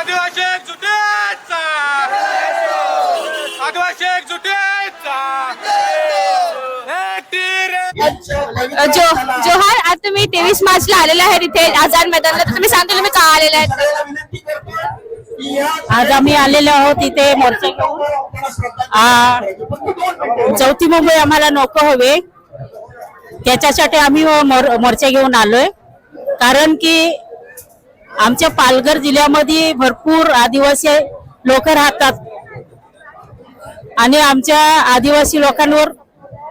आदिवासी एकजुटीचा आदिवासी एकजुटीचा जोहार. आज तुम्ही 23 मार्चला आलेले आहेत इथे आझाद मैदानाला, तर तुम्ही सांगता तुम्ही का आलेले आहेत? आज आम्ही आलेलो आहोत इथे मोर्चा घेऊन. चौथी मुंबई आम्हाला नको हवे, त्याच्यासाठी आम्ही मोर्चा घेऊन आलोय. कारण की आमच्या पालघर जिल्ह्यामध्ये भरपूर आदिवासी लोक राहतात आणि आमच्या आदिवासी लोकांवर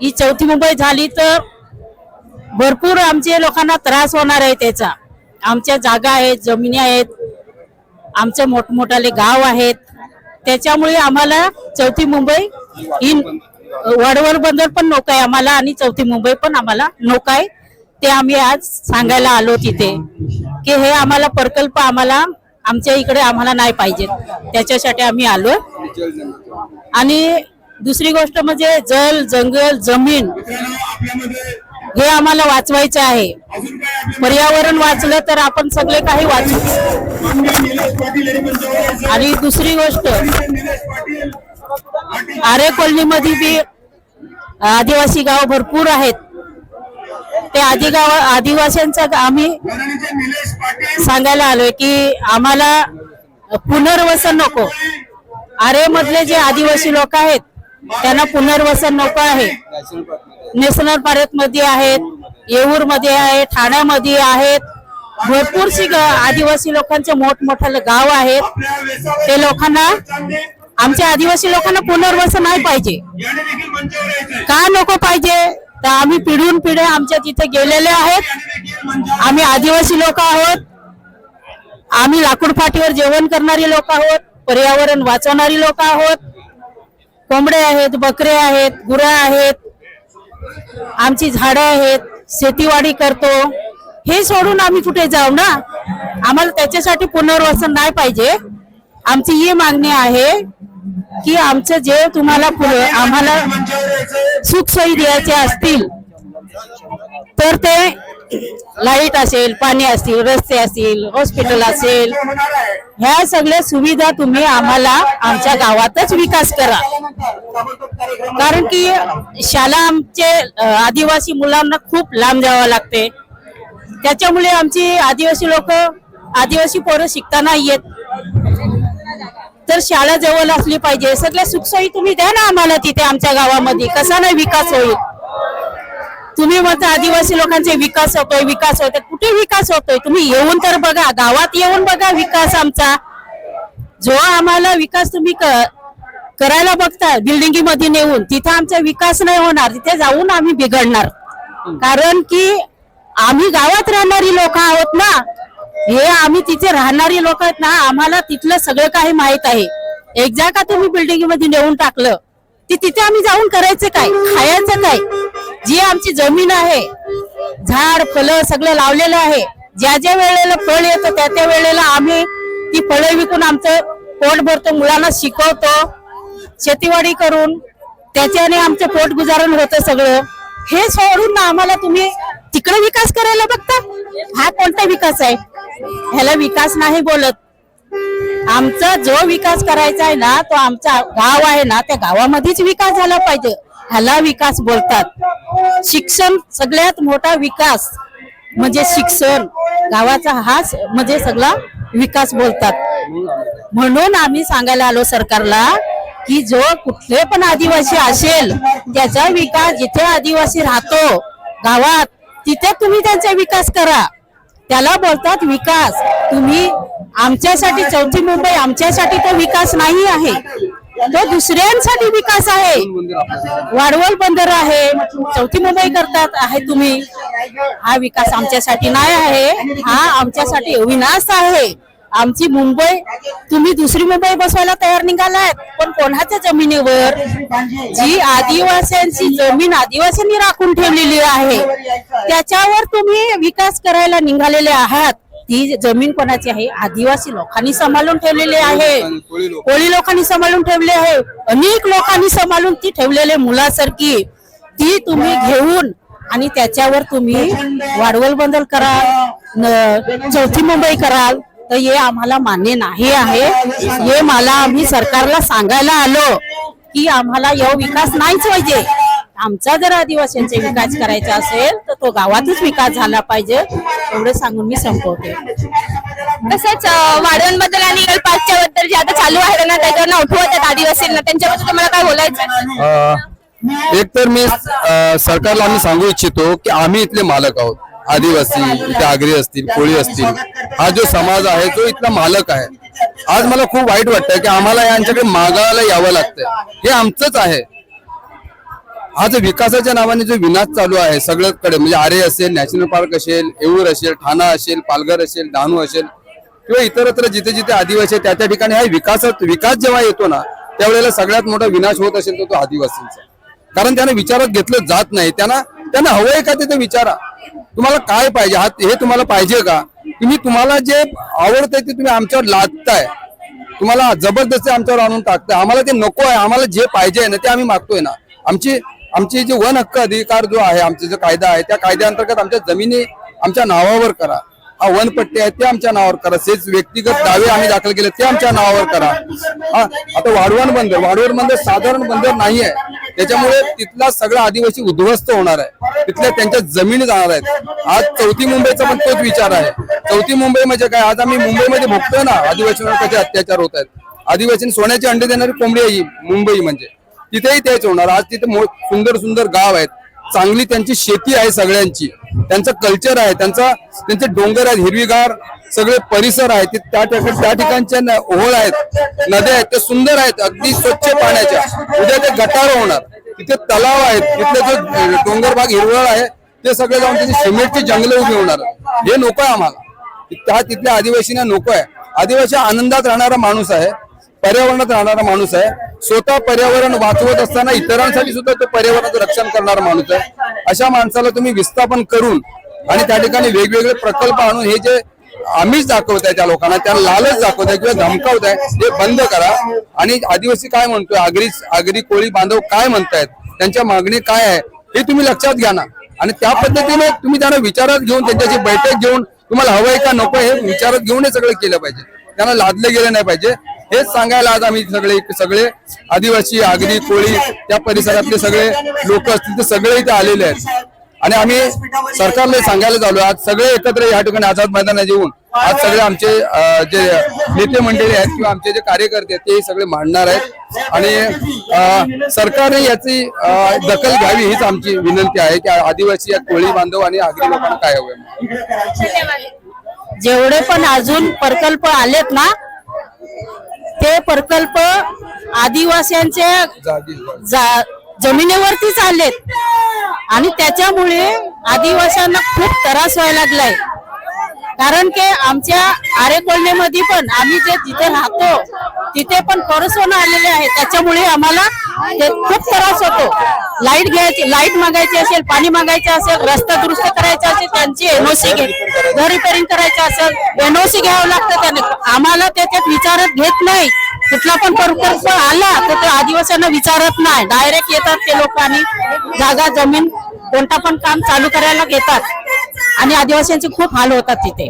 ही चौथी मुंबई झाली तर भरपूर आमच्या लोकांना त्रास होणार आहे त्याचा. आमच्या जागा आहेत, जमिनी आहेत, आमचे मोठमोठाले गाव आहेत, त्याच्यामुळे आम्हाला चौथी मुंबई ही वडवळ बंदर पण नको आहे आम्हाला आणि चौथी मुंबई पण आम्हाला नको आहे. ते आम्ही आज सांगायला आलो तिथे की हे आम्हाला प्रकल्प आम्हाला आमच्या इकडे आम्हाला नाही पाहिजेत, त्याच्यासाठी आम्ही आलो. आणि दुसरी गोष्ट म्हणजे जल जंगल जमीन हे आम्हाला वाचवायचं आहे. पर्यावरण वाचलं तर आपण सगळे काही वाचू. आणि दुसरी गोष्ट आरे कॉलनीमध्ये बी आदिवासी गाव भरपूर आहेत. ते आदिवासींचा आम्ही सांगायला आलोय की आम्हाला पुनर्वसन नको. आरे मधले जे आदिवासी लोक आहेत त्यांना पुनर्वसन नको आहे. नॅशनल पार्क मध्ये आहेत, येऊर मध्ये आहे, ठाण्यामध्ये आहेत, भरपूरशी आदिवासी लोकांचे मोठमोठे गाव आहेत. ते लोकांना आमच्या आदिवासी लोकांना पुनर्वसन नाही पाहिजे. का नको पाहिजे तर आम्ही पिढून पिढ्या आमच्या तिथे गेलेले आहेत. आम्ही आदिवासी लोक आहोत. आम्ही लाकूड फाटीवर जेवण करणारी लोक आहोत, पर्यावरण वाचवणारी लोक आहोत. कोंबडे आहेत, बकरे आहेत, गुरं आहेत, आमची झाडं आहेत, शेतीवाडी करतो. हे सोडून आम्ही कुठे जाऊ ना. आम्हाला त्याच्यासाठी पुनर्वसन नाही पाहिजे. आमची ही मागणी आहे की आमचं जे तुम्हाला आम्हाला सुखसोयी द्यायचे असतील तर ते लाईट असेल, पाणी असतील, रस्ते असतील, हॉस्पिटल असेल, ह्या सगळ्या सुविधा तुम्ही आम्हाला आमच्या गावातच विकास करा. कारण की शाळा आमचे आदिवासी मुलांना खूप लांब जावं लागते. त्याच्यामुळे आमची आदिवासी पोरं शिकता नाही येत. तर शाळा जवळ असली पाहिजे. सगळ्या सुखसोयी तुम्ही द्या ना आम्हाला तिथे आमच्या गावामध्ये. कसा नाही विकास होईल? तुम्ही म्हणता आदिवासी लोकांचे विकास होतोय, विकास होतोय. कुठे विकास होतोय? तुम्ही येऊन तर बघा, गावात येऊन बघा विकास आमचा. जो आम्हाला विकास तुम्ही करायला बघता बिल्डिंगी मध्ये नेऊन, तिथे आमचा विकास नाही होणार. तिथे जाऊन आम्ही बिघडणार. कारण की आम्ही गावात राहणारी लोक आहोत ना. हे आम्ही तिथे राहणारी लोक आहेत ना, आम्हाला तिथलं सगळं काही माहित आहे. एक जागा तुम्ही बिल्डिंग मध्ये नेऊन टाकलं की तिथे आम्ही जाऊन करायचं काय, खायचं काय? जी आमची जमीन आहे, झाड फळं सगळं लावलेलं आहे. ज्या ज्या वेळेला फळ येतं त्या त्या वेळेला आम्ही ती फळं विकून आमचं पोट भरतो, मुलांना शिकवतो, शेतीवाडी करून त्याच्याने आमचं पोट गुजारण होतं सगळं. हे सोडून ना आम्हाला तुम्ही तिकडे विकास करायला बघता. हा कोणता विकास आहे? ह्याला विकास नाही बोलत. आमचा जो विकास करायचा आहे ना, तो आमचा गाव आहे ना, त्या गावामध्येच विकास झाला पाहिजे. ह्याला विकास बोलतात. शिक्षण सगळ्यात मोठा विकास म्हणजे शिक्षण. गावाचा हाच म्हणजे सगळा विकास बोलतात. म्हणून आम्ही सांगायला आलो सरकारला की जो कुठले पण आदिवासी असेल त्याचा विकास, जिथे आदिवासी राहतो गावात तिथे तुम्ही त्यांचा विकास करा. त्याला बोलतात विकास. तुम्ही आमच्यासाठी चौथी मुंबई आमच्यासाठी तो विकास नाही आहे, तो दुसऱ्यांसाठी विकास आहे. वाडवळ बंदर आहे, चौथी मुंबई करतात आहे तुम्ही. हा विकास आमच्यासाठी नाही आहे. हा आमच्यासाठी विनाश आहे. आमची मुंबई तुम्ही दुसरी मुंबई बसवायला तयार निघालात, पण कोणाच्या जमिनीवर? जी आदिवासींची जमीन आदिवासींनी राखून ठेवलेली आहे त्याच्यावर तुम्ही विकास करायला निघालेले आहात. ती जमीन कोणाची आहे? आदिवासी लोकांनी सांभाळून ठेवलेली आहे, कोळी लोकांनी सांभाळून ठेवले आहे, अनेक लोकांनी सांभाळून ती ठेवलेले मुलासारखी. ती तुम्ही घेऊन आणि त्याच्यावर तुम्ही वाडवळ बंदर कराल, चौथी मुंबई कराल, तर हे आम्हाला मान्य नाही आहे. हे मला आम्ही सरकारला सांगायला आलो की आम्हाला या विकास नाहीच पाहिजे. आमचा जर आदिवासींचा विकास करायचा असेल तर तो गावातच विकास झाला पाहिजे एवढं सांगून मी संपवते. तसंच वाढवणबद्दल आणि इगल पासच्या बद्दल जे आता चालू आहे ना त्याच्यावर उठवत आहेत आदिवासींना, त्यांच्याबद्दल तुम्हाला काय बोलायचं? एक तर मी सरकारला आम्ही सांगू इच्छितो की आम्ही इथले मालक आहोत. आदिवासी, इथे आगरी असतील, कोळी असतील, हा जो समाज आहे जो इथला मालक आहे. आज मला खूप वाईट वाटतंय की आम्हाला यांच्याकडे मागायला यावं लागतंय. हे आमचंच आहे. हा जो विकासाच्या नावाने जो विनाश चालू आहे सगळ्याकडे, म्हणजे आरे असेल, नॅशनल पार्क असेल, येऊर असेल, ठाणा असेल, पालघर असेल, डहाणू असेल किंवा इतरत्र जिथे जिथे आदिवासी त्या त्या ठिकाणी हा विकास जेव्हा येतो ना त्यावेळेला सगळ्यात मोठा विनाश होत असेल तो आदिवासींचा. कारण त्यांना विचारात घेतलं जात नाही. त्यांना हवंय का ते विचारा. तुम्हाला काय पाहिजे, हे तुम्हाला पाहिजे का? तुम्हाला जे आवडतंय ते तुम्ही आमच्यावर लादताय, तुम्हाला जबरदस्ती आमच्यावर आणून टाकताय. आम्हाला ते नको आहे. आम्हाला जे पाहिजे ना ते आम्ही मागतोय ना. आमची जे वन हक्क अधिकार जो आहे, आमचा जो कायदा आहे त्या कायद्याअंतर्गत आमच्या जमिनी आमच्या नावावर करा. हा वनपट्टी आहे ते आमच्या नावावर करा. तेच व्यक्तिगत दावे आम्ही दाखल केले ते आमच्या नावावर करा. आता वाढवण बंदर साधारण बंदर नाही आहे. त्याच्यामुळे तिथला सगळा आदिवासी उद्ध्वस्त होणार आहे. तिथल्या त्यांच्या जमिनी जाणार आहेत. आज चौथी मुंबईचा पण तोच विचार आहे. चौथी मुंबई म्हणजे काय? आज आम्ही मुंबईमध्ये बघतोय ना आदिवासींवर कसे अत्याचार होत आहेत. आदिवासी सोन्याचे अंडे देणारी कोंबडी आहे मुंबई म्हणजे. तिथेही तेच होणार. आज तिथे सुंदर सुंदर गाव आहेत, चांगली त्यांची शेती आहे, सगळ्यांची त्यांचं कल्चर आहे, त्यांचे डोंगर आहेत, हिरवीगार सगळे परिसर आहेत. त्या ठिकाणच्या ओहोळ आहेत, नद्या आहेत, ते सुंदर आहेत, अगदी स्वच्छ पाण्याच्या. उद्या ते गटार होणार. तिथे तलाव आहेत, तिथले जो डोंगर भाग हिरवळ आहे ते सगळे जाऊन तिथे सिमेंटची जंगलं उभी होणार. हे नको आहे आम्हाला. तिथल्या आदिवासींना नको आहे. आदिवासी आनंदात राहणारा माणूस आहे, पर्यावरणात राहणारा माणूस आहे. स्वतः पर्यावरण वाचवत असताना इतरांसाठी सुद्धा तो पर्यावरणाचं रक्षण करणारा माणूस आहे. अशा माणसाला तुम्ही विस्थापन करून आणि त्या ठिकाणी वेगवेगळे प्रकल्प आणून हे जे आम्हीच दाखवत आहे त्या लोकांना, त्या लालच दाखवत आहे किंवा धमकावत आहे, ते बंद करा. आणि आदिवासी काय म्हणतोय, आगरी कोळी बांधव काय म्हणतायत, त्यांच्या मागणी काय आहे हे तुम्ही लक्षात घ्या ना. आणि त्या पद्धतीने तुम्ही त्यांना विचारात घेऊन त्यांच्याशी बैठक घेऊन तुम्हाला हवंय का नको हे विचारात घेऊन हे सगळं केलं पाहिजे. त्यांना लादले गेले नाही पाहिजे. हेच सांगायला आज आम्ही सगळे आदिवासी, आगरी, कोळी त्या परिसरातले सगळे लोक असतील ते सगळे इथे आलेले आहेत. आणि आम्ही सरकारला सांगायला झालो आज सगळे एकत्र या ठिकाणी आझाद मैदानात येऊन आज सगळे आमचे जे नेते मंडळी आहेत किंवा आमचे जे कार्यकर्ते आहेत ते सगळे मांडणार आहेत. आणि सरकारने याची दखल घ्यावी हीच आमची विनंती आहे की आदिवासी, कोळी बांधव आणि आगरी लोकांना काय हवंय. जेवढे पण अजून प्रकल्प आलेत ना ते प्रकल्प आदिवासींच्या जमिनीवरती चाललेत आणि त्याच्यामुळे आदिवासींना खूप त्रास व्हायला लागलाय. कारण की आमच्या आरे कॉलनीमध्ये पण आम्ही जे जिथे राहतो तिथे पण परसवण आलेले आहे. त्याच्यामुळे आम्हाला खूप त्रास होतो. लाईट मागायची असेल, पाणी मागायचे असेल, रस्ता दुरुस्त करायचा असेल, त्यांची एनओसी घर रिपेअरिंग करायचं असेल एनओसी घ्यावं लागतं. त्याने आम्हाला त्याच्यात विचारत घेत नाही. कुठला पण प्रकल्प आला तर ते आदिवासींना विचारत नाही, डायरेक्ट येतात ते लोक आणि जागा जमीन कोणता पण काम चालू करायला घेतात आणि आदिवासींचे खूप हाल होतात तिथे.